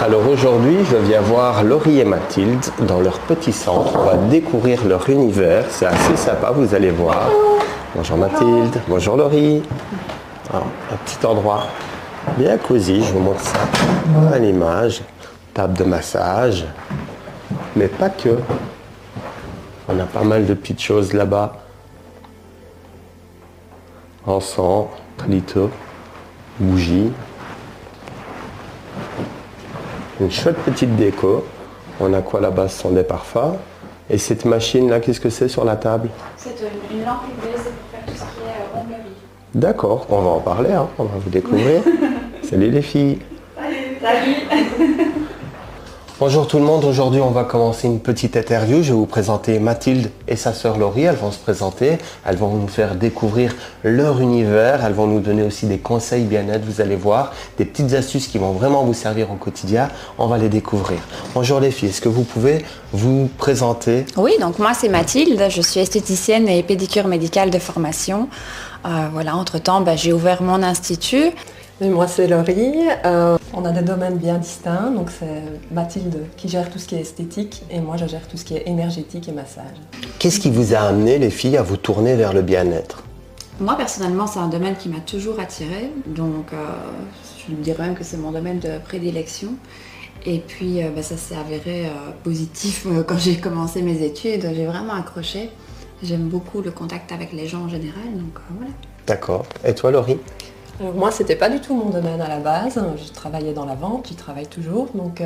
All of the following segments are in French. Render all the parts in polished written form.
Alors aujourd'hui, je viens voir Laurie et Mathilde dans leur petit centre. On va découvrir leur univers. C'est assez sympa, vous allez voir. Bonjour Mathilde, bonjour Laurie. Alors, un petit endroit bien cosy, je vous montre ça à l'image. Table de massage, mais pas que. On a pas mal de petites choses là-bas. Encens, tralito, bougies. Une chouette petite déco. On a quoi là-bas? Ce sont des parfums. Et cette machine-là, qu'est-ce que c'est sur la table? C'est une lampe UV, c'est pour faire tout ce qui est onglerie. D'accord, on va en parler, hein. On va vous découvrir. Salut les filles. Salut. Bonjour tout le monde, aujourd'hui on va commencer une petite interview. Je vais vous présenter Mathilde et sa sœur Laurie. Elles vont se présenter, elles vont nous faire découvrir leur univers, elles vont nous donner aussi des conseils bien-être, vous allez voir, des petites astuces qui vont vraiment vous servir au quotidien. On va les découvrir. Bonjour les filles, est-ce que vous pouvez vous présenter? Oui, donc moi c'est Mathilde, je suis esthéticienne et pédicure médicale de formation. Voilà, entre-temps, j'ai ouvert mon institut. Et moi c'est Laurie, on a des domaines bien distincts, donc c'est Mathilde qui gère tout ce qui est esthétique et moi je gère tout ce qui est énergétique et massage. Qu'est-ce qui vous a amené les filles à vous tourner vers le bien-être? Moi personnellement c'est un domaine qui m'a toujours attirée, donc je dirais même que c'est mon domaine de prédilection. Et puis ça s'est avéré positif quand j'ai commencé mes études, j'ai vraiment accroché. J'aime beaucoup le contact avec les gens en général, donc voilà. D'accord. Et toi Laurie? Alors moi c'était pas du tout mon domaine à la base, je travaillais dans la vente, j'y travaille toujours, donc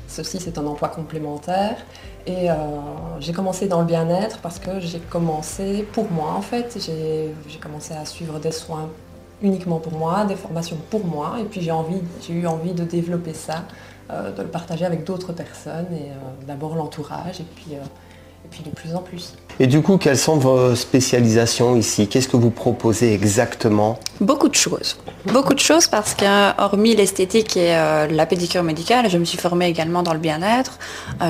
ceci c'est un emploi complémentaire et j'ai commencé dans le bien-être parce que j'ai commencé pour moi en fait, j'ai commencé à suivre des soins uniquement pour moi, des formations pour moi et puis j'ai eu envie de développer ça, de le partager avec d'autres personnes et d'abord l'entourage et puis de plus en plus. Et du coup, quelles sont vos spécialisations ici? Qu'est-ce que vous proposez exactement? Beaucoup de choses. Beaucoup de choses parce que, hormis l'esthétique et la pédicure médicale, je me suis formée également dans le bien-être.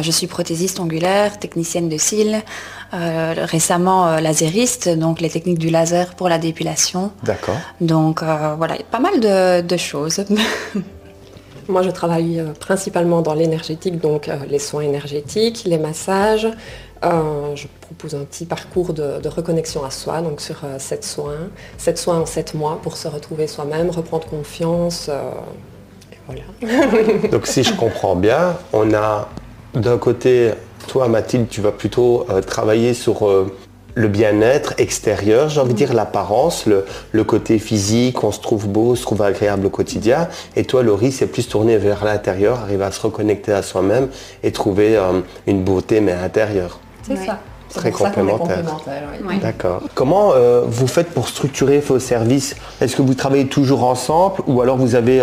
Je suis prothésiste ongulaire, technicienne de cils, récemment lasériste, donc les techniques du laser pour la dépilation. D'accord. Donc voilà, pas mal de choses. Moi, je travaille principalement dans l'énergétique, donc les soins énergétiques, les massages. Je propose un petit parcours de reconnexion à soi, donc sur 7 soins en 7 mois pour se retrouver soi-même, reprendre confiance. Et voilà. Donc si je comprends bien, on a d'un côté, toi Mathilde, tu vas plutôt travailler sur le bien-être extérieur, j'ai envie de dire l'apparence, le côté physique, on se trouve beau, on se trouve agréable au quotidien. Et toi Laurie, c'est plus tourné vers l'intérieur, arriver à se reconnecter à soi-même et trouver une beauté mais intérieure. C'est ça. Très complémentaire. Oui. D'accord. Comment vous faites pour structurer vos services? Est-ce que vous travaillez toujours ensemble ou alors vous avez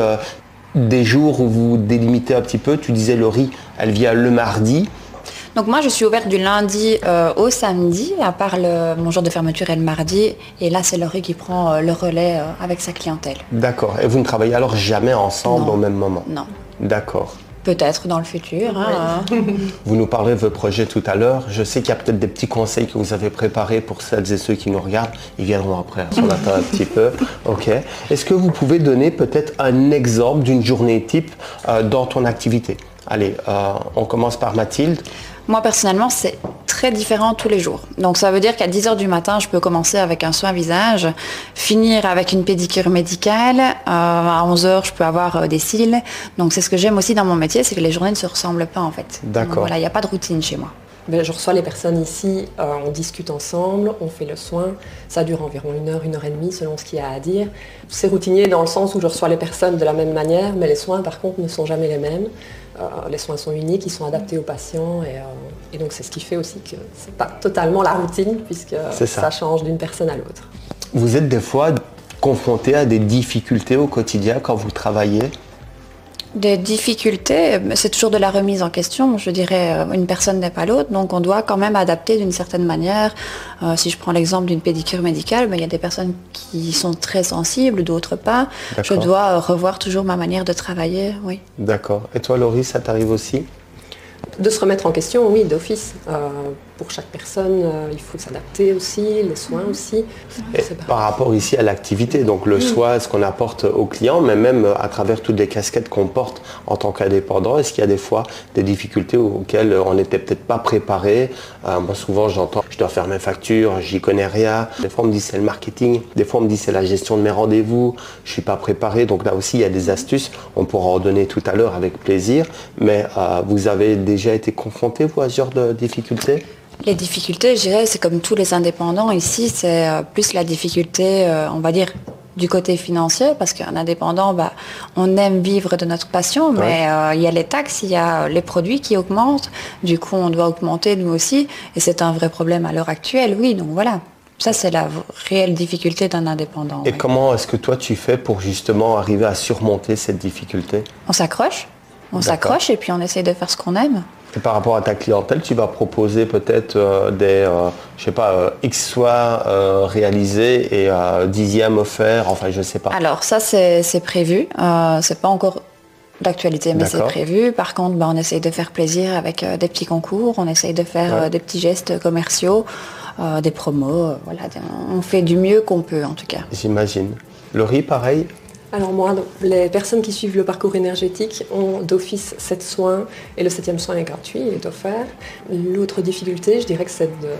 des jours où vous délimitez un petit peu? Tu disais Laurie, elle vient le mardi. Donc moi je suis ouverte du lundi au samedi, à part mon jour de fermeture est le mardi. Et là c'est Laurie qui prend le relais avec sa clientèle. D'accord. Et vous ne travaillez alors jamais ensemble au même moment? Non. D'accord. Peut-être dans le futur. Hein. Vous nous parlez de vos projets tout à l'heure. Je sais qu'il y a peut-être des petits conseils que vous avez préparés pour celles et ceux qui nous regardent. Ils viendront après, on attend un petit peu. Ok. Est-ce que vous pouvez donner peut-être un exemple d'une journée type dans ton activité? Allez, on commence par Mathilde. Moi personnellement c'est très différent tous les jours. Donc ça veut dire qu'à 10h du matin je peux commencer avec un soin visage, finir avec une pédicure médicale, à 11h je peux avoir des cils. Donc c'est ce que j'aime aussi dans mon métier, c'est que les journées ne se ressemblent pas en fait. D'accord. Donc voilà, il n'y a pas de routine chez moi. Je reçois les personnes ici, on discute ensemble, on fait le soin. Ça dure environ 1 heure et demie selon ce qu'il y a à dire. C'est routinier dans le sens où je reçois les personnes de la même manière, mais les soins par contre ne sont jamais les mêmes. Les soins sont uniques, ils sont adaptés aux patients et donc c'est ce qui fait aussi que c'est pas totalement la routine puisque ça change d'une personne à l'autre. Vous êtes des fois confronté à des difficultés au quotidien quand vous travaillez? Des difficultés, c'est toujours de la remise en question. Je dirais, une personne n'est pas l'autre, donc on doit quand même adapter d'une certaine manière. Si je prends l'exemple d'une pédicure médicale, il y a des personnes qui sont très sensibles, d'autres pas. Je dois revoir toujours ma manière de travailler, oui. D'accord. Et toi Laurie, ça t'arrive aussi? De se remettre en question, oui, d'office. Pour chaque personne, il faut s'adapter aussi, les soins aussi. Et par rapport ici à l'activité, donc le soin, ce qu'on apporte aux clients, mais même à travers toutes les casquettes qu'on porte en tant qu'indépendant, est-ce qu'il y a des fois des difficultés auxquelles on n'était peut-être pas préparé? Moi souvent j'entends, je dois faire mes factures, j'y connais rien. Des fois on me dit c'est le marketing, des fois on me dit c'est la gestion de mes rendez-vous, je suis pas préparé. Donc là aussi il y a des astuces, on pourra en donner tout à l'heure avec plaisir. Mais vous avez déjà été confronté vous à ce genre de difficultés? Les difficultés, je dirais, c'est comme tous les indépendants. Ici, c'est plus la difficulté, on va dire, du côté financier, parce qu'un indépendant, on aime vivre de notre passion, mais il y a les taxes, il y a les produits qui augmentent. Du coup, on doit augmenter nous aussi, et c'est un vrai problème à l'heure actuelle, oui. Donc voilà, ça c'est la réelle difficulté d'un indépendant. Et comment est-ce que toi tu fais pour justement arriver à surmonter cette difficulté? On s'accroche et puis on essaye de faire ce qu'on aime. Et par rapport à ta clientèle, tu vas proposer peut-être X soins réalisés et dixième offert, enfin je sais pas. Alors ça c'est prévu, c'est pas encore d'actualité mais c'est prévu. Par contre on essaye de faire plaisir avec des petits concours, on essaye de faire des petits gestes commerciaux, des promos, voilà, on fait du mieux qu'on peut en tout cas. J'imagine. Laurie, pareil? Alors moi, les personnes qui suivent le parcours énergétique ont d'office 7 soins et le 7e soin est gratuit, il est offert. L'autre difficulté, je dirais que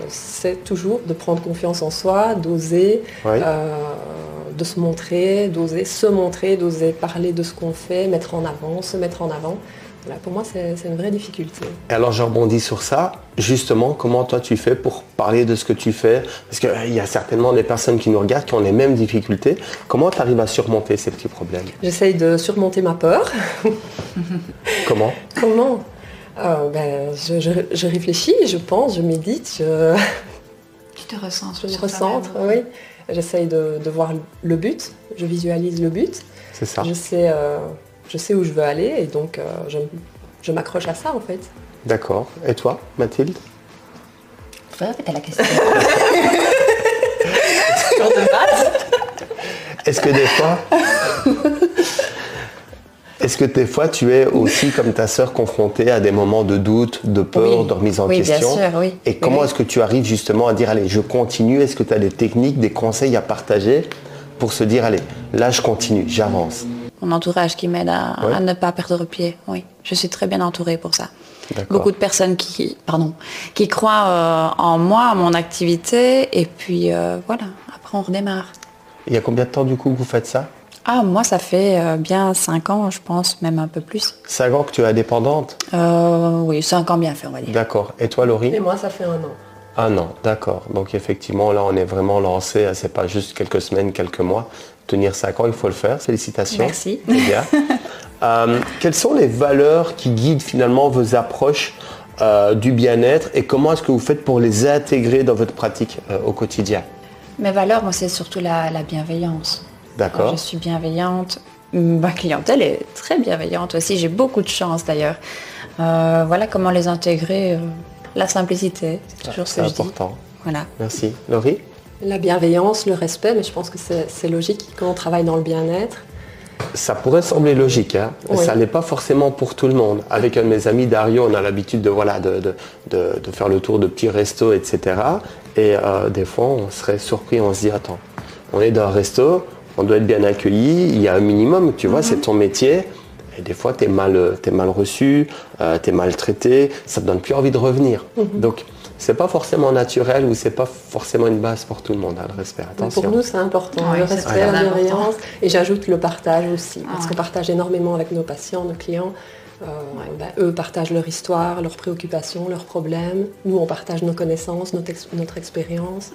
c'est toujours de prendre confiance en soi, d'oser, de se montrer, d'oser parler de ce qu'on fait, se mettre en avant. Voilà, pour moi, c'est une vraie difficulté. Et alors, je rebondis sur ça. Justement, comment toi tu fais pour parler de ce que tu fais? Parce qu'il y a certainement des personnes qui nous regardent qui ont les mêmes difficultés. Comment tu arrives à surmonter ces petits problèmes? J'essaye de surmonter ma peur. Comment? Je réfléchis, je pense, je médite. Tu te recentres. Je me recentre, oui. J'essaye de voir le but, je visualise le but. C'est ça. Je sais où je veux aller et donc je m'accroche à ça en fait. D'accord. Et toi, Mathilde? Faut répéter la question. Est-ce que des fois tu es aussi comme ta sœur confrontée à des moments de doute, de peur, de remise en question? Bien sûr, oui. Et comment est-ce que tu arrives justement à dire allez, je continue? Est-ce que tu as des techniques, des conseils à partager pour se dire allez, là je continue, j'avance? Mon entourage qui m'aide à ne pas perdre pied, oui. Je suis très bien entourée pour ça. Beaucoup de personnes qui croient en moi, à mon activité, et puis voilà, après on redémarre. Il y a combien de temps du coup que vous faites ça? Moi ça fait bien 5 ans, je pense, même un peu plus. 5 ans que tu es indépendante? Oui, 5 ans bien fait, on va dire. D'accord. Et toi, Laurie? Et moi, ça fait 1 an. 1 an, d'accord. Donc effectivement, là, on est vraiment lancé. C'est pas juste quelques semaines, quelques mois. Tenir 5 ans, il faut le faire. Félicitations. Merci. C'est bien. Quelles sont les valeurs qui guident finalement vos approches du bien-être et comment est-ce que vous faites pour les intégrer dans votre pratique au quotidien? Mes valeurs, moi, c'est surtout la bienveillance. D'accord. Je suis bienveillante. Ma clientèle est très bienveillante aussi. J'ai beaucoup de chance d'ailleurs. Voilà comment les intégrer. La simplicité, c'est toujours ce que je dis. C'est important. Voilà. Merci. Laurie? La bienveillance, le respect, mais je pense que c'est logique quand on travaille dans le bien-être. Ça pourrait sembler logique, hein, mais ça n'est pas forcément pour tout le monde. Avec un de mes amis, Dario, on a l'habitude de faire le tour de petits restos, etc. Et des fois, on serait surpris, on se dit, attends, on est dans un resto, on doit être bien accueilli, il y a un minimum, tu vois, c'est ton métier. Et des fois, t'es mal reçu, t'es maltraité, ça te donne plus envie de revenir. Donc, c'est pas forcément naturel ou c'est pas forcément une base pour tout le monde, hein, le respect. Attention. Pour nous, c'est important, le respect, la bienveillance. Et j'ajoute le partage aussi, parce qu'on partage énormément avec nos patients, nos clients. Eux partagent leur histoire, leurs préoccupations, leurs problèmes. Nous, on partage nos connaissances, notre expérience.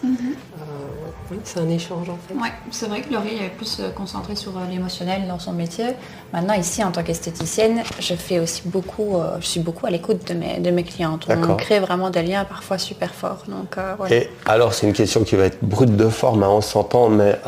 Oui, c'est un échange en fait. Ouais, c'est vrai que Laurie est plus concentrée sur l'émotionnel dans son métier. Maintenant, ici, en tant qu'esthéticienne, je suis beaucoup à l'écoute de mes clientes. On crée vraiment des liens parfois super forts. Donc, voilà. Et alors, c'est une question qui va être brute de forme, hein, on s'entend, mais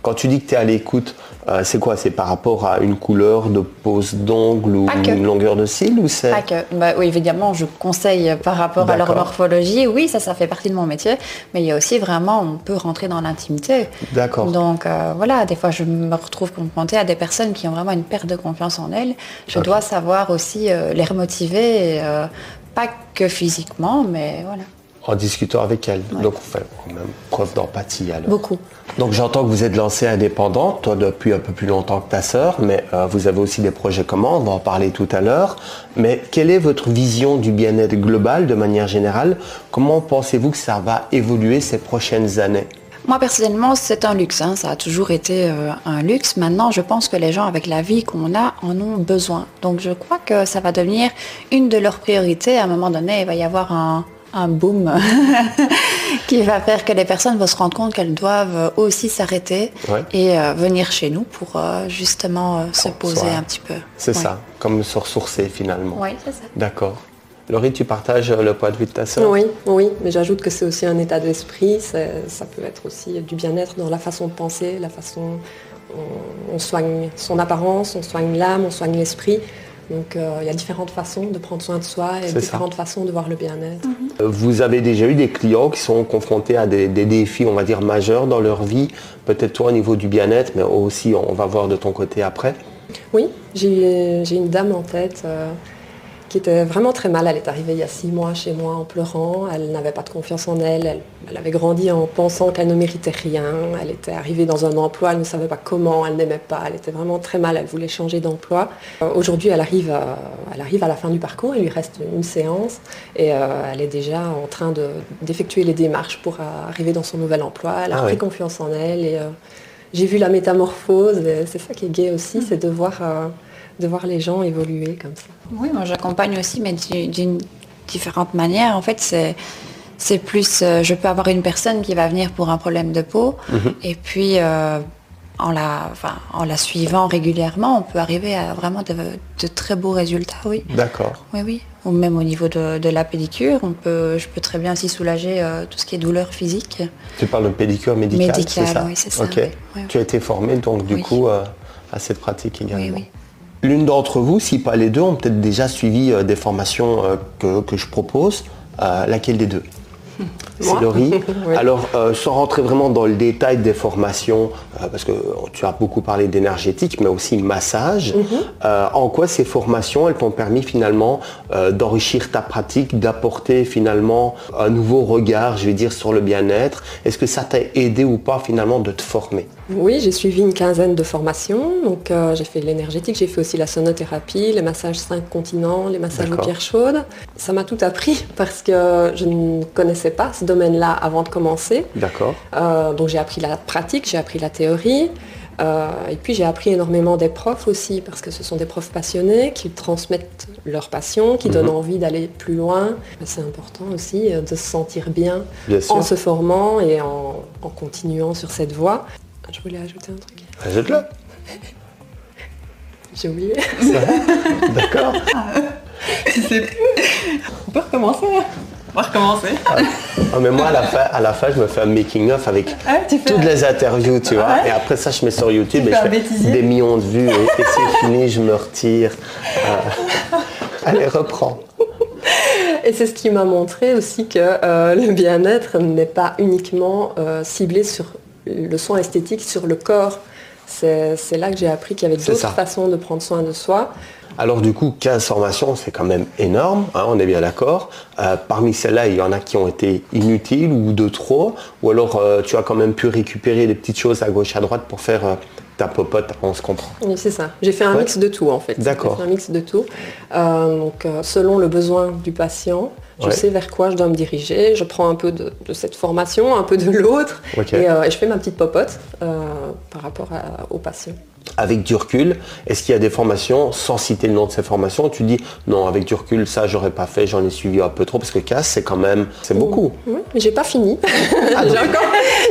Quand tu dis que tu es à l'écoute, c'est quoi? C'est par rapport à une couleur de pose d'ongle ou une longueur de cils ou c'est... Pas que. Bah, oui, évidemment, je conseille par rapport à leur morphologie. Oui, ça fait partie de mon métier. Mais il y a aussi vraiment, on peut rentrer dans l'intimité. D'accord. Donc voilà, des fois, je me retrouve confrontée à des personnes qui ont vraiment une perte de confiance en elles. Je dois savoir aussi les remotiver, pas que physiquement, mais voilà. En discutant avec elles. Ouais. Donc on fait quand même preuve d'empathie alors. Beaucoup. Donc j'entends que vous êtes lancée indépendante, toi depuis un peu plus longtemps que ta sœur, mais vous avez aussi des projets communs, on va en parler tout à l'heure. Mais quelle est votre vision du bien-être global de manière générale? Comment pensez-vous que ça va évoluer ces prochaines années? Moi personnellement, c'est un luxe, hein. Ça a toujours été un luxe. Maintenant, je pense que les gens avec la vie qu'on a en ont besoin. Donc je crois que ça va devenir une de leurs priorités. À un moment donné, il va y avoir un boom qui va faire que les personnes vont se rendre compte qu'elles doivent aussi s'arrêter et venir chez nous pour justement se poser un petit peu. C'est ça, comme se ressourcer finalement. Oui, c'est ça. D'accord. Laurie, tu partages le point de vue de ta sœur? Oui, mais j'ajoute que c'est aussi un état d'esprit, ça peut être aussi du bien-être dans la façon de penser, la façon on soigne son apparence, on soigne l'âme, on soigne l'esprit. Donc il y a différentes façons de prendre soin de soi et différentes façons de voir le bien-être. Vous avez déjà eu des clients qui sont confrontés à des défis, on va dire, majeurs dans leur vie, peut-être toi au niveau du bien-être, mais aussi on va voir de ton côté après? Oui, j'ai une dame en tête qui était vraiment très mal. Elle est arrivée il y a 6 mois chez moi en pleurant. Elle n'avait pas de confiance en elle. Elle avait grandi en pensant qu'elle ne méritait rien. Elle était arrivée dans un emploi, elle ne savait pas comment, elle n'aimait pas. Elle était vraiment très mal, elle voulait changer d'emploi. Aujourd'hui, elle arrive à la fin du parcours, il lui reste une séance et elle est déjà en train d'effectuer les démarches pour arriver dans son nouvel emploi. Elle a pris confiance en elle et j'ai vu la métamorphose. C'est ça qui est gai aussi, c'est de voir les gens évoluer comme ça. Oui, moi j'accompagne aussi, mais d'une différente manière. En fait, c'est plus, je peux avoir une personne qui va venir pour un problème de peau, et puis en la suivant régulièrement, on peut arriver à vraiment de très beaux résultats, oui. D'accord. Oui. Ou même au niveau de la pédicure, je peux très bien aussi soulager tout ce qui est douleur physique. Tu parles de pédicure médicale, c'est ça? Oui, c'est ça. Ok. Oui. Tu as été formée donc du coup à cette pratique également. Oui. L'une d'entre vous, si pas les deux, ont peut-être déjà suivi des formations que je propose. Laquelle des deux? C'est Laurie. Oui. Alors, sans rentrer vraiment dans le détail des formations, parce que tu as beaucoup parlé d'énergétique, mais aussi massage, en quoi ces formations, elles t'ont permis finalement d'enrichir ta pratique, d'apporter finalement un nouveau regard, je vais dire, sur le bien-être? Est-ce que ça t'a aidé ou pas finalement de te former? Oui, j'ai suivi une quinzaine de formations. Donc, j'ai fait de l'énergétique, j'ai fait aussi la sonothérapie, les massages 5 continents, les massages aux pierres chaudes. Ça m'a tout appris parce que je ne connaissais pas ce domaine-là avant de commencer. D'accord. Donc, j'ai appris la pratique, j'ai appris la théorie. Et puis, j'ai appris énormément des profs aussi parce que ce sont des profs passionnés qui transmettent leur passion, qui donnent envie d'aller plus loin. C'est important aussi de se sentir bien en se formant et en continuant sur cette voie. Je voulais ajouter un truc. Ajoute-le. J'ai oublié. D'accord. Je sais plus. On peut recommencer. On va recommencer. Mais moi, à la fin, je me fais un making-of avec toutes les interviews, tu vois. Et après ça, je mets sur YouTube et je fais des millions de vues. Et c'est fini, je me retire. Allez, reprends. Et c'est ce qui m'a montré aussi que le bien-être n'est pas uniquement ciblé sur le soin esthétique, sur le corps. C'est là que j'ai appris qu'il y avait d'autres façons de prendre soin de soi. Alors du coup, 15 formations, c'est quand même énorme, hein, on est bien d'accord. Parmi celles-là, il y en a qui ont été inutiles ou de trop, ou alors tu as quand même pu récupérer des petites choses à gauche, à droite pour faire ta popote, on se comprend. Oui, c'est ça. J'ai fait un mix de tout en fait. D'accord. J'ai fait un mix de tout. Donc selon le besoin du patient, je sais vers quoi je dois me diriger. Je prends un peu de cette formation, un peu de l'autre, et je fais ma petite popote par rapport au patient. Avec du recul, est-ce qu'il y a des formations, sans citer le nom de ces formations, tu dis non, avec du recul, ça j'aurais pas fait, j'en ai suivi un peu trop, parce que CAS, c'est beaucoup. Oui, mais j'ai pas fini.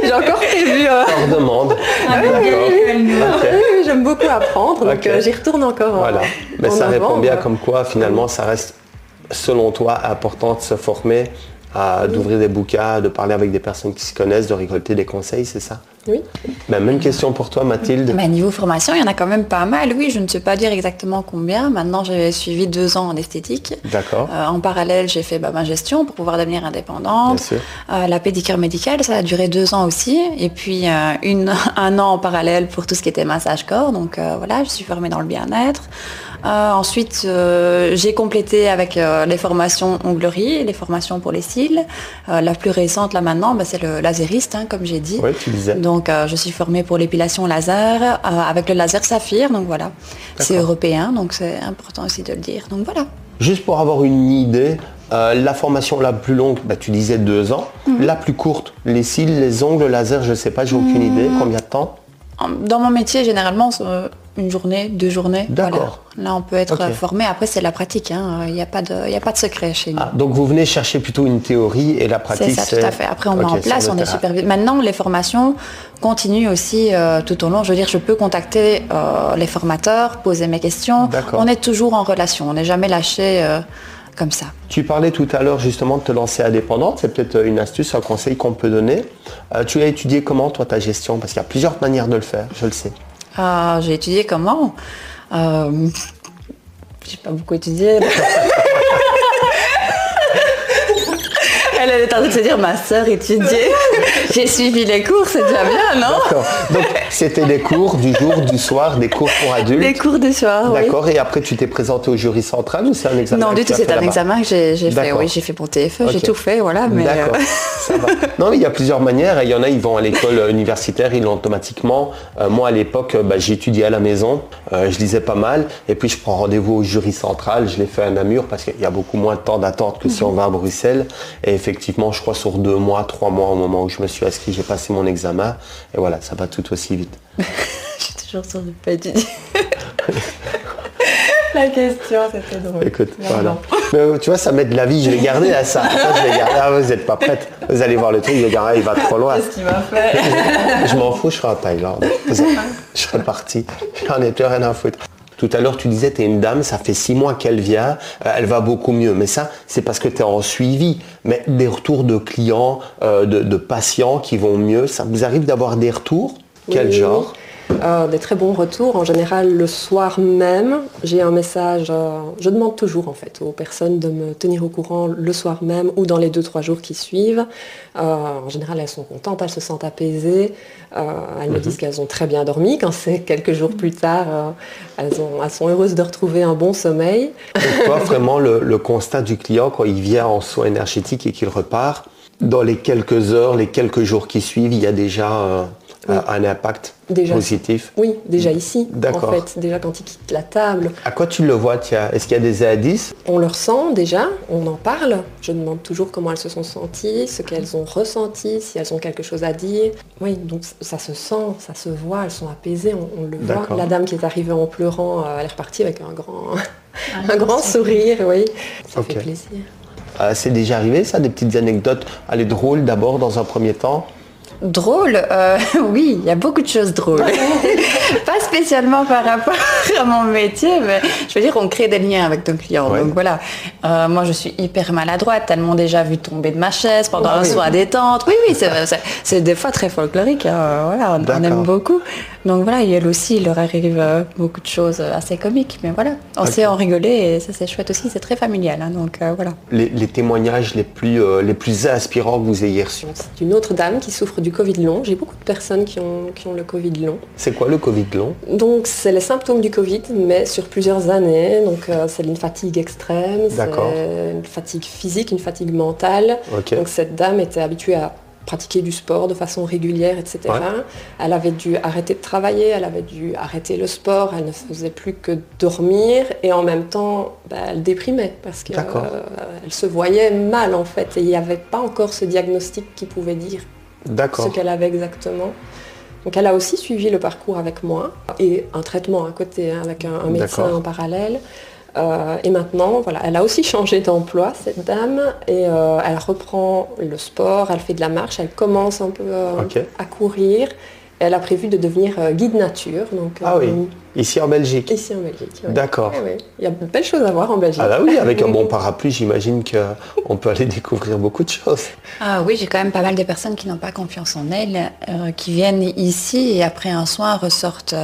J'ai encore prévu. Hors demande. Oui, j'aime beaucoup apprendre, donc j'y retourne encore. Voilà. Mais ça répond bien comme quoi, finalement, ça reste, selon toi, important de se former, d'ouvrir des bouquins, de parler avec des personnes qui se connaissent, de récolter des conseils, c'est ça? Oui. Ben, même question pour toi, Mathilde. Bah, niveau formation, il y en a quand même pas mal. Oui, je ne sais pas dire exactement combien. Maintenant, j'ai suivi 2 ans en esthétique. D'accord. En parallèle, j'ai fait ma gestion pour pouvoir devenir indépendante. Bien sûr. La pédicure médicale, ça a duré 2 ans aussi. Et puis, un an en parallèle pour tout ce qui était massage corps. Donc voilà, je suis formée dans le bien-être. Ensuite, j'ai complété avec les formations onglerie, les formations pour les cils. La plus récente, là maintenant, c'est le lasériste, hein, comme j'ai dit. Oui, tu disais. Donc, je suis formée pour l'épilation laser, avec le laser saphir. Donc voilà, c'est européen, donc c'est important aussi de le dire. Donc voilà. Juste pour avoir une idée, la formation la plus longue, tu disais 2 ans. La plus courte, les cils, les ongles, laser, je ne sais pas, j'ai aucune idée. Combien de temps? Dans mon métier, généralement, c'est 1 journée, 2 journées. D'accord. Voilà. Là, on peut être formé. Après, c'est la pratique. Il n'y a pas de secret chez nous. Ah, donc, vous venez chercher plutôt une théorie et la pratique, c'est ça, tout à fait. Après, on met en place, on est supervisé. Maintenant, les formations continuent aussi tout au long. Je veux dire, je peux contacter les formateurs, poser mes questions. On est toujours en relation. On n'est jamais lâché comme ça. Tu parlais tout à l'heure justement de te lancer indépendante. C'est peut-être une astuce, un conseil qu'on peut donner. Tu as étudié comment, toi, ta gestion? Parce qu'il y a plusieurs manières de le faire, je le sais. J'ai étudié comment j'ai pas beaucoup étudié. Elle est en train de se dire, ma sœur étudiait. J'ai suivi les cours, c'est déjà bien, non? D'accord. Donc, c'était des cours du jour, du soir, des cours pour adultes. Des cours du soir, oui. D'accord. Et après, tu t'es présenté au jury central ou c'est un examen? Non, du tout, c'est un examen que j'ai fait. Oui, j'ai fait mon TFE, j'ai tout fait, voilà. Mais d'accord, ça va. Non, mais il y a plusieurs manières. Il y en a, ils vont à l'école universitaire, ils l'ont automatiquement. Moi, à l'époque, j'ai étudié à la maison. Je lisais pas mal. Et puis, je prends rendez-vous au jury central. Je l'ai fait à Namur parce qu'il y a beaucoup moins de temps d'attente que si on va à Bruxelles. Et effectivement, je crois sur 2 mois, 3 mois au moment où je me suis inscrit, j'ai passé mon examen. Et voilà, ça va tout aussi vite. Je suis toujours sûre de ne pas étudier. La question, c'était drôle. Écoute, voilà. Mais, tu vois, ça m'aide la vie, je vais garder à ça. Je vais garder. Ah, vous n'êtes pas prête. Vous allez voir le truc, je vais dire, il va trop loin. Qu'est-ce qu'il m'a fait? Je m'en fous, je serai en Thaïlande. Je serai parti. J'en ai plus rien à foutre. Tout à l'heure, tu disais, tu es une dame, ça fait 6 mois qu'elle vient, elle va beaucoup mieux. Mais ça, c'est parce que tu es en suivi. Mais des retours de clients, de patients qui vont mieux, ça vous arrive d'avoir des retours? Quel genre? Des très bons retours. En général, le soir même, j'ai un message. Je demande toujours en fait aux personnes de me tenir au courant le soir même ou dans les 2-3 jours qui suivent. En général, elles sont contentes, elles se sentent apaisées. Elles me disent qu'elles ont très bien dormi. Quand c'est quelques jours plus tard, elles sont heureuses de retrouver un bon sommeil. Donc toi, vraiment, le constat du client quand il vient en soins énergétiques et qu'il repart, dans les quelques heures, les quelques jours qui suivent, il y a déjà un impact positif? Oui, déjà ici, D'accord. en fait, déjà quand ils quittent la table. À quoi tu le vois, tiens? Est-ce qu'il y a des indices? On le ressent déjà, on en parle. Je demande toujours comment elles se sont senties, ce qu'elles ont ressenti, si elles ont quelque chose à dire. Oui, donc ça se sent, ça se voit, elles sont apaisées, on le voit. La dame qui est arrivée en pleurant, elle est repartie avec un grand sourire, oui. Ça fait plaisir. C'est déjà arrivé ça, des petites anecdotes, allez, drôles d'abord dans un premier temps? Drôle, oui, il y a beaucoup de choses drôles. Pas spécialement par rapport à mon métier, mais je veux dire, on crée des liens avec nos clients. Ouais. Donc voilà, moi je suis hyper maladroite, tellement déjà vu tomber de ma chaise pendant un soin détente. Oui, c'est des fois très folklorique, hein. Voilà, on aime beaucoup. Donc voilà, et elle aussi, il leur arrive beaucoup de choses assez comiques, mais voilà, on sait en rigoler et ça c'est chouette aussi, c'est très familial, hein, donc voilà. Les témoignages les plus inspirants que vous ayez reçus? C'est une autre dame qui souffre du Covid long. J'ai beaucoup de personnes qui ont le Covid long. C'est quoi le Covid long? Donc c'est les symptômes du Covid, mais sur plusieurs années. Donc c'est une fatigue extrême, c'est une fatigue physique, une fatigue mentale. Okay. Donc cette dame était habituée à pratiquer du sport de façon régulière, etc. Ouais. Elle avait dû arrêter de travailler, elle avait dû arrêter le sport, elle ne faisait plus que dormir et en même temps, elle déprimait parce qu'elle se voyait mal en fait et il n'y avait pas encore ce diagnostic qui pouvait dire ce qu'elle avait exactement. Donc elle a aussi suivi le parcours avec moi et un traitement à côté avec un médecin en parallèle. Et maintenant, voilà, elle a aussi changé d'emploi, cette dame, et elle reprend le sport, elle fait de la marche, elle commence un peu à courir. Et elle a prévu de devenir guide nature, donc Ici en Belgique. Ici en Belgique, oui. D'accord. Oui, oui. Il y a de belles choses à voir en Belgique. Ah bah oui, avec un bon parapluie, j'imagine qu'on peut aller découvrir beaucoup de choses. Ah oui, j'ai quand même pas mal de personnes qui n'ont pas confiance en elles, qui viennent ici et après un soin ressortent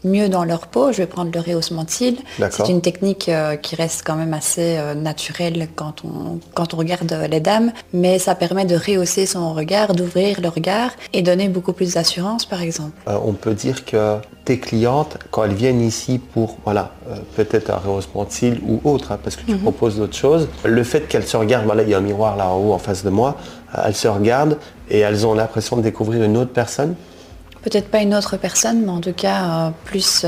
mieux dans leur peau. Je vais prendre le rehaussement de cils. D'accord. C'est une technique qui reste quand même assez naturelle quand on regarde les dames, mais ça permet de rehausser son regard, d'ouvrir le regard et donner beaucoup plus d'assurance par exemple. On peut dire que tes clientes, quand elles viennent ici pour, peut-être un rehaussement de cils ou autre, parce que tu proposes d'autres choses, le fait qu'elles se regardent, voilà, il y a un miroir là en haut en face de moi, elles se regardent et elles ont l'impression de découvrir une autre personne. Peut-être pas une autre personne, mais en tout cas plus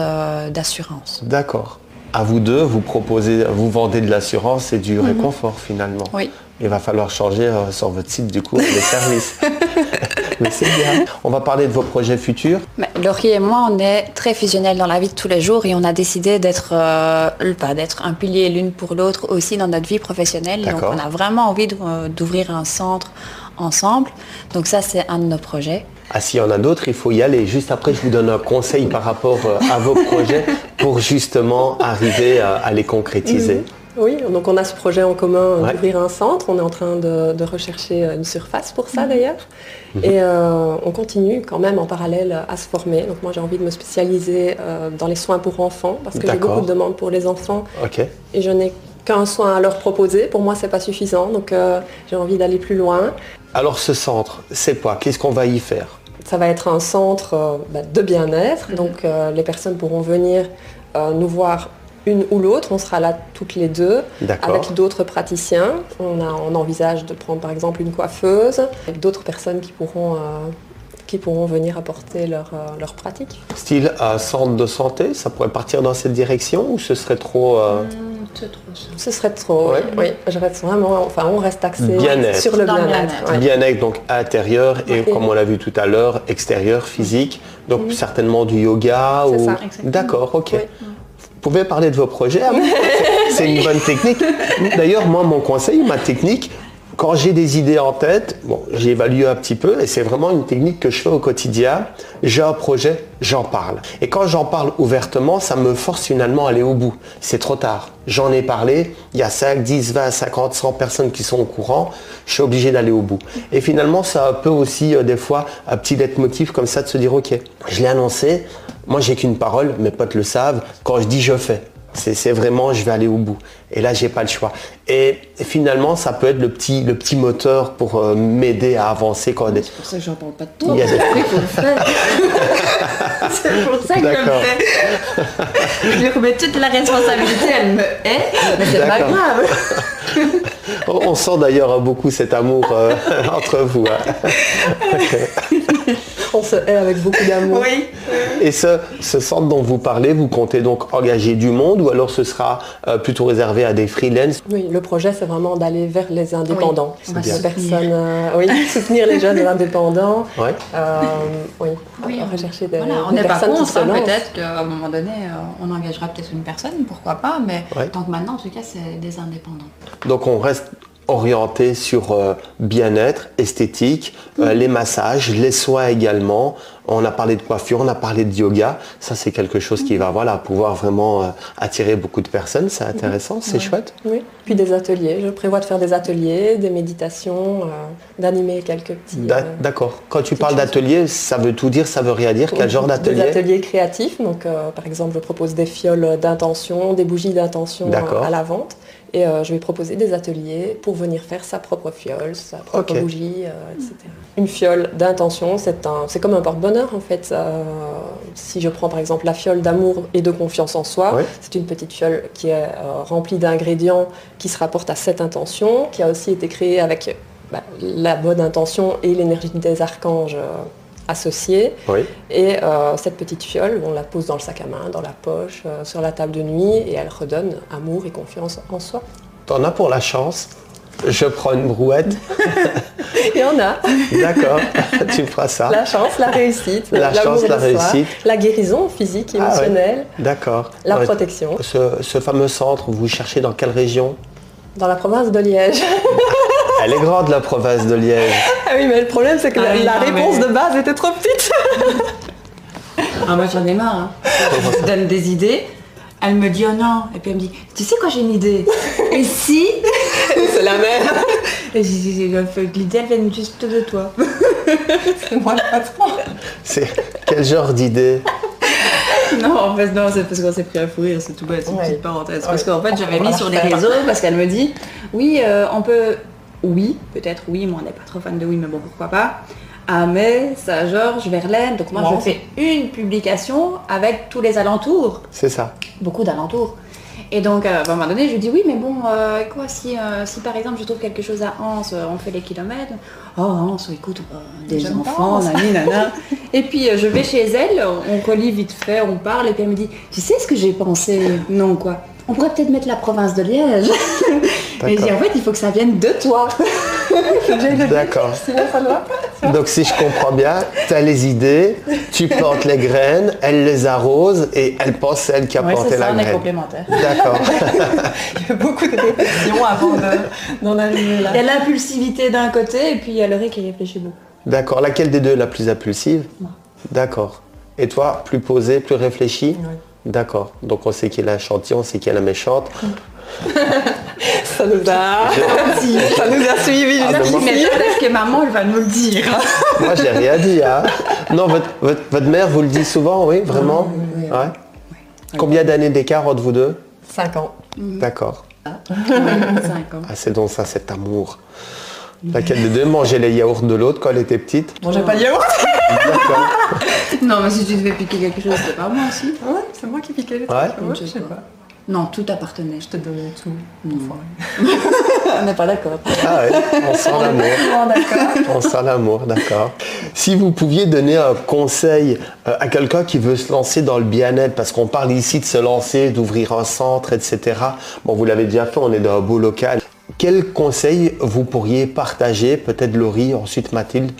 d'assurance. D'accord. À vous deux, vous vendez de l'assurance et du réconfort finalement. Oui. Il va falloir changer sur votre site du coup les services. Mais c'est bien. On va parler de vos projets futurs. Laurie et moi, on est très fusionnels dans la vie de tous les jours et on a décidé d'être un pilier l'une pour l'autre aussi dans notre vie professionnelle. Donc D'accord. on a vraiment envie d'ouvrir un centre ensemble. Donc ça, c'est un de nos projets. Ah, s'il y en a d'autres, il faut y aller. Juste après, je vous donne un conseil par rapport à vos projets pour justement arriver à les concrétiser. Oui, donc on a ce projet en commun Ouais. d'ouvrir un centre. On est en train de rechercher une surface pour ça d'ailleurs. Et on continue quand même en parallèle à se former. Donc moi j'ai envie de me spécialiser dans les soins pour enfants parce que j'ai D'accord. beaucoup de demandes pour les enfants Ok. et je n'ai qu'un soin à leur proposer. Pour moi c'est pas suffisant donc j'ai envie d'aller plus loin. Alors ce centre, c'est quoi? Qu'est-ce qu'on va y faire? Ça va être un centre de bien-être. Donc les personnes pourront venir nous voir une ou l'autre, on sera là toutes les deux, D'accord. avec d'autres praticiens. On envisage de prendre par exemple une coiffeuse, avec d'autres personnes qui pourront venir apporter leur pratique. Style centre de santé, ça pourrait partir dans cette direction ou ce serait trop... C'est trop ça. Ce serait trop, Ouais. oui. Je reste vraiment, on reste axé Bien-être. sur le Dans le bien-être. bien-être. ouais. Bien-être, donc intérieur et Ouais. comme on l'a vu tout à l'heure, extérieur, physique. Donc certainement du yoga C'est ou... ça, exactement. D'accord, ok. Oui. Vous pouvez parler de vos projets. C'est une bonne technique. D'ailleurs, moi, mon conseil, ma technique, quand j'ai des idées en tête, j'ai évalué un petit peu et c'est vraiment une technique que je fais au quotidien. J'ai un projet, j'en parle. Et quand j'en parle ouvertement, ça me force finalement à aller au bout. C'est trop tard. J'en ai parlé, il y a 5, 10, 20, 50, 100 personnes qui sont au courant. Je suis obligé d'aller au bout. Et finalement, ça peut aussi, des fois, un petit leitmotiv comme ça de se dire, ok, je l'ai annoncé, moi j'ai qu'une parole, mes potes le savent, quand je dis je fais. C'est vraiment, je vais aller au bout. Et là, j'ai pas le choix. Et finalement, ça peut être le petit moteur pour m'aider à avancer. Quand C'est pour ça que j'en parle pas de toi. Il y a des- Après qu'on le fait. C'est pour ça que je le D'accord. fais. Je lui remets toute la responsabilité, elle me hait, mais c'est pas D'accord. grave. On sent d'ailleurs beaucoup cet amour entre vous. Hein. Ok. On se hait avec beaucoup d'amour. Oui. Et ce centre dont vous parlez, vous comptez donc engager du monde ou alors ce sera plutôt réservé à des freelance? Oui, le projet, c'est vraiment d'aller vers les indépendants. Oui, on va Les soutenir. personnes, soutenir les jeunes indépendants. Ouais. Oui, Oui, rechercher des, voilà, on des n'est pas personnes qui contre, se hein, lancent. peut-être qu'à un moment donné, on engagera peut-être une personne, pourquoi pas, mais Ouais. donc maintenant, en tout cas, c'est des indépendants. Donc on reste orienté sur bien-être, esthétique, les massages, les soins également. On a parlé de coiffure, on a parlé de yoga. Ça, c'est quelque chose qui va pouvoir vraiment attirer beaucoup de personnes. C'est intéressant, c'est chouette. Oui, puis des ateliers. Je prévois de faire des ateliers, des méditations, d'animer quelques petits... D'accord. Quand tu petites parles choses. d'atelier, ça veut tout dire, ça veut rien dire. Quel genre Des d'atelier? ateliers créatifs. Donc, par exemple, je propose des fioles d'intention, des bougies d'intention D'accord. à la vente. Et je vais proposer des ateliers pour venir faire sa propre fiole, sa propre Ok. bougie, etc. Une fiole d'intention, c'est comme un porte-bonheur en fait. Si je prends par exemple la fiole d'amour et de confiance en soi, Ouais. c'est une petite fiole qui est remplie d'ingrédients qui se rapportent à cette intention, qui a aussi été créée avec la bonne intention et l'énergie des archanges associés. Oui. Et cette petite fiole, on la pose dans le sac à main, dans la poche, sur la table de nuit, et elle redonne amour et confiance en soi. T'en as pour la chance. Je prends une brouette. Et on a D'accord. Tu feras ça. la chance, la réussite, La l'amour chance, la de soi, réussite. la guérison physique, Ah ouais. émotionnelle, D'accord. la Ouais. protection. Ce fameux centre, vous cherchez dans quelle région? Dans la province de Liège. Elle est grande, la province de Liège. Ah oui, mais le problème, c'est que Ah oui, la non, réponse mais- de base était trop petite. Ah, moi j'en ai marre. Hein. Je donne des idées. Elle me dit oh non. Et puis elle me dit tu sais quoi j'ai une idée. Et si C'est la même. Et l'idée elle vient juste de toi. C'est moi le patron. C'est quel genre d'idée? Non, en fait, non, c'est parce qu'on s'est pris à fou rire, c'est tout bête, c'est une petite parenthèse. Parce qu'en fait, j'avais mis sur les réseaux, parce qu'elle me dit, oui, on peut, oui, peut-être oui, moi on n'est pas trop fan de oui, mais bon, pourquoi pas. À Metz, à Georges, Verlaine, donc moi je fais une publication avec tous les alentours. C'est ça. Beaucoup d'alentours. Et donc, à un moment donné, je lui dis oui, mais bon, quoi, si par exemple je trouve quelque chose à Anse, on fait les kilomètres. Oh, Anse, écoute, des enfants, nani, nana. Et puis, je vais chez elle, on relit vite fait, on parle, et puis elle me dit, tu sais ce que j'ai pensé? Non, quoi. On pourrait peut-être mettre la province de Liège. Et je dis, en fait, il faut que ça vienne de toi. D'accord. Sinon, ça ne va pas. Donc si je comprends bien, tu as les idées, tu plantes les graines, elle les arrose et elle pense c'est elle qui a planté la on est graine. complémentaires. D'accord. Il y a beaucoup de réflexions avant d'en arriver là. Il y a l'impulsivité d'un côté et puis il y a Laurie qui réfléchit beaucoup. D'accord. Laquelle des deux est la plus impulsive? Moi. D'accord. Et toi, plus posée, plus réfléchie? Oui. D'accord. Donc on sait qui est la gentille, on sait qui est la méchante. Ça nous a suivis. Ah, mais moi- Mais peut-être que maman, elle va nous le dire. Moi, j'ai rien dit. Hein. Non, votre mère vous le dit souvent, oui, vraiment? Ouais. Combien d'années d'écart entre vous deux? 5 ans. D'accord. 5 ans. Ah, c'est donc ça, cet amour. Laquelle des deux mangeait les yaourts de l'autre quand elle était petite? Bon, j'ai pas de yaourt. D'accord. Non, mais si tu devais piquer quelque chose, c'est pas moi aussi. Ouais, c'est moi qui piquais les trucs. Ouais. Ouais, je sais pas. Non, tout appartenait. Je te donnais tout. On n'est pas d'accord. Ah ouais, on sent l'amour. D'accord. On sent l'amour, d'accord. Si vous pouviez donner un conseil à quelqu'un qui veut se lancer dans le bien-être, parce qu'on parle ici de se lancer, d'ouvrir un centre, etc. Bon, vous l'avez déjà fait, on est dans un beau local. Quel conseil vous pourriez partager? Peut-être Laurie, ensuite Mathilde.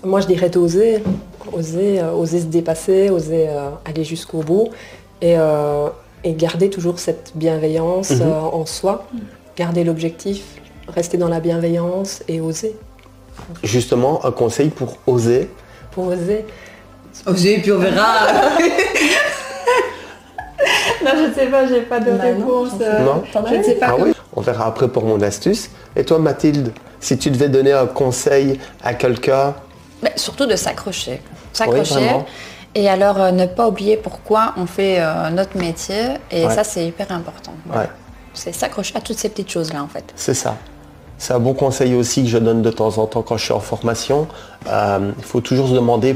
Moi, je dirais d'oser. Oser se dépasser, oser aller jusqu'au bout. Et garder toujours cette bienveillance en soi. Garder l'objectif, rester dans la bienveillance et oser. Justement, un conseil pour oser. Pour oser. Oser, puis on verra. Non, je ne sais pas, j'ai pas de réponse. Non. Je ne sais pas. Ah oui, on verra après pour mon astuce. Et toi Mathilde, si tu devais donner un conseil à quelqu'un? Mais surtout de s'accrocher. Oui, vraiment. Et alors, ne pas oublier pourquoi on fait notre métier. Et ça, c'est hyper important. Ouais. C'est s'accrocher à toutes ces petites choses-là, en fait. C'est ça. C'est un bon conseil aussi que je donne de temps en temps quand je suis en formation. Il faut toujours se demander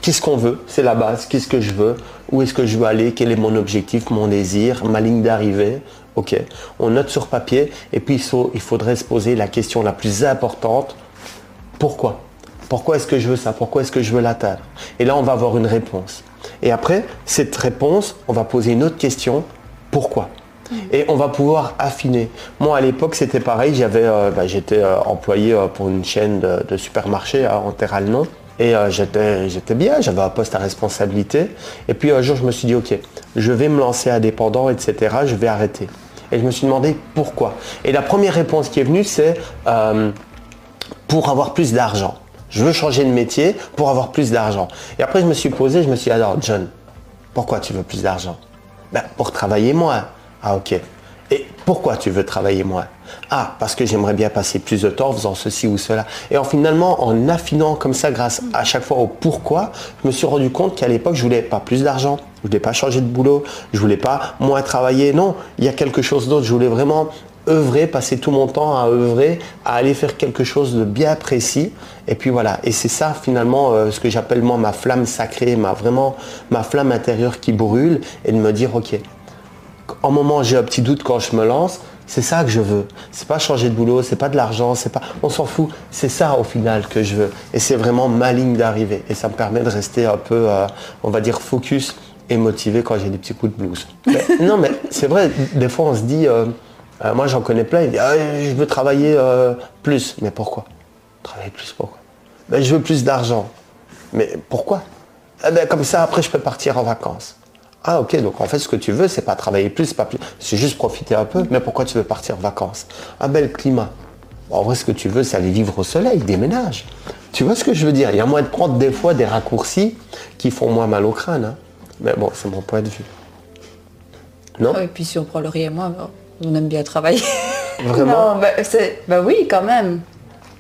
qu'est-ce qu'on veut, c'est la base, qu'est-ce que je veux, où est-ce que je veux aller, quel est mon objectif, mon désir, ma ligne d'arrivée. Ok, on note sur papier et puis il faudrait se poser la question la plus importante, pourquoi? Pourquoi est-ce que je veux ça? Pourquoi est-ce que je veux l'atteindre? Et là, on va avoir une réponse. Et après, cette réponse, on va poser une autre question, pourquoi? Et on va pouvoir affiner. Moi, à l'époque, c'était pareil. J'étais employé pour une chaîne de supermarchés en Terre-Alnon. Et j'étais bien, j'avais un poste à responsabilité. Et puis un jour, je me suis dit, ok, je vais me lancer indépendant, etc. Je vais arrêter. Et je me suis demandé pourquoi. Et la première réponse qui est venue, c'est pour avoir plus d'argent. Je veux changer de métier pour avoir plus d'argent. Et après, je me suis dit, alors John, pourquoi tu veux plus d'argent? Ben, pour travailler moins. Ah ok. Et pourquoi tu veux travailler moins? Ah, parce que j'aimerais bien passer plus de temps en faisant ceci ou cela. Et finalement, en affinant comme ça, grâce à chaque fois au pourquoi, je me suis rendu compte qu'à l'époque, je voulais pas plus d'argent, je voulais pas changer de boulot, je voulais pas moins travailler. Non, il y a quelque chose d'autre. Je voulais vraiment œuvrer, passer tout mon temps à œuvrer, à aller faire quelque chose de bien précis. Et puis voilà. Et c'est ça finalement ce que j'appelle moi ma flamme sacrée, ma flamme intérieure qui brûle, et de me dire ok. En moment j'ai un petit doute quand je me lance, c'est ça que je veux. C'est pas changer de boulot, c'est pas de l'argent, on s'en fout. C'est ça au final que je veux. Et c'est vraiment ma ligne d'arrivée. Et ça me permet de rester un peu, on va dire, focus et motivé quand j'ai des petits coups de blues. Non mais c'est vrai, des fois on se dit, moi j'en connais plein, ils disent je veux travailler plus. Mais pourquoi? Travailler plus, pourquoi? Je veux plus d'argent. Mais pourquoi? Comme ça après je peux partir en vacances. Ah ok, donc en fait ce que tu veux c'est pas travailler plus, c'est juste profiter un peu, mais pourquoi tu veux partir en vacances? Le climat. En vrai ce que tu veux c'est aller vivre au soleil, déménage. Tu vois ce que je veux dire? Il y a moyen de prendre des fois des raccourcis qui font moins mal au crâne. Hein. Mais bon, c'est mon point de vue. Non? Et puis si on prend Laurie et moi, on aime bien travailler. Vraiment? Non, oui, quand même.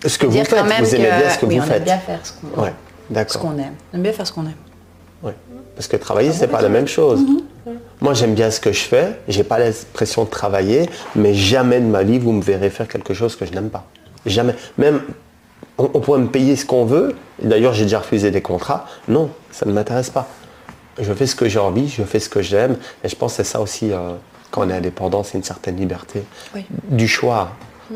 Ce que vous Dire faites, quand même vous aimez bien ce que oui, vous on faites. aime bien faire ce qu'on Ouais, d'accord. aime. On aime bien faire ce qu'on aime. Ouais. Parce que travailler, c'est pas la même chose. Moi, j'aime bien ce que je fais. J'ai pas l'impression de travailler, mais jamais de ma vie vous me verrez faire quelque chose que je n'aime pas. Jamais. Même, on pourrait me payer ce qu'on veut. D'ailleurs, j'ai déjà refusé des contrats. Non, ça ne m'intéresse pas. Je fais ce que j'ai envie, je fais ce que j'aime. Et je pense que c'est ça aussi, quand on est indépendant, c'est une certaine liberté du choix.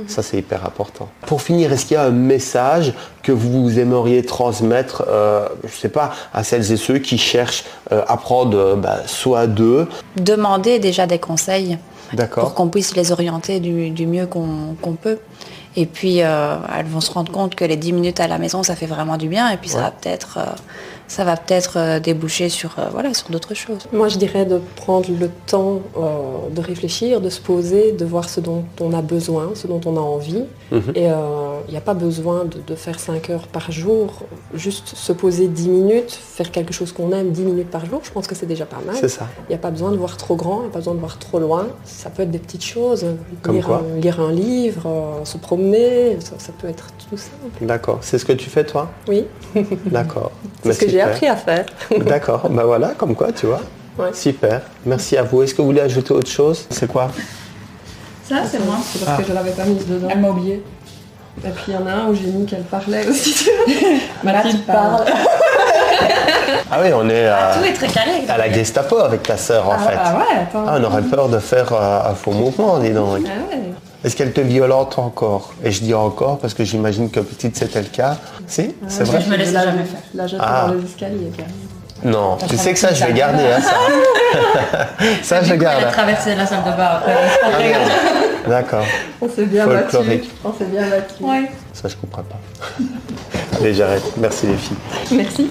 Ça, c'est hyper important. Pour finir, est-ce qu'il y a un message que vous aimeriez transmettre, je ne sais pas, à celles et ceux qui cherchent à prendre soit d'eux? Demander déjà des conseils D'accord. pour qu'on puisse les orienter du mieux qu'on peut. Et puis, elles vont se rendre compte que les 10 minutes à la maison, ça fait vraiment du bien. Et puis, ça va peut-être déboucher sur d'autres choses. Moi, je dirais de prendre le temps de réfléchir, de se poser, de voir ce dont on a besoin, ce dont on a envie. Et il n'y a pas besoin de faire 5 heures par jour. Juste se poser 10 minutes, faire quelque chose qu'on aime 10 minutes par jour, je pense que c'est déjà pas mal. C'est ça. Il n'y a pas besoin de voir trop grand, il n'y a pas besoin de voir trop loin. Ça peut être des petites choses. Comme quoi? Lire un livre, se promener, ça peut être tout simple. D'accord. C'est ce que tu fais, toi? Oui, D'accord. c'est ce que j'ai appris à faire. D'accord. Ben voilà, comme quoi, tu vois. Ouais. Super. Merci à vous. Est-ce que vous voulez ajouter autre chose? C'est quoi? Ça, c'est moi. C'est parce que je ne l'avais pas mise dedans. Elle m'a oublié. Et puis il y en a un où j'ai mis qu'elle parlait aussi. Mathilde parle. Ah oui, on est Tout est très carré. à la Gestapo avec ta sœur, en fait. Ah ouais, attends. Ah, on aurait peur de faire un faux mouvement, dis donc. Ah ouais. Est-ce qu'elle te violente encore? Et je dis encore parce que j'imagine que petite c'était le cas. Si? C'est vrai? Je me laisse jamais faire. La jette Ah. dans les escaliers, carrément. Non, tu sais que ça, je vais garder, hein, ça. Ça, je garde. Elle a traversé la salle de bain après. Ah, merde. D'accord. On s'est bien battu. Folklorique. On s'est bien battu. Ouais. Ça, je comprends pas. Allez, j'arrête. Merci les filles. Merci.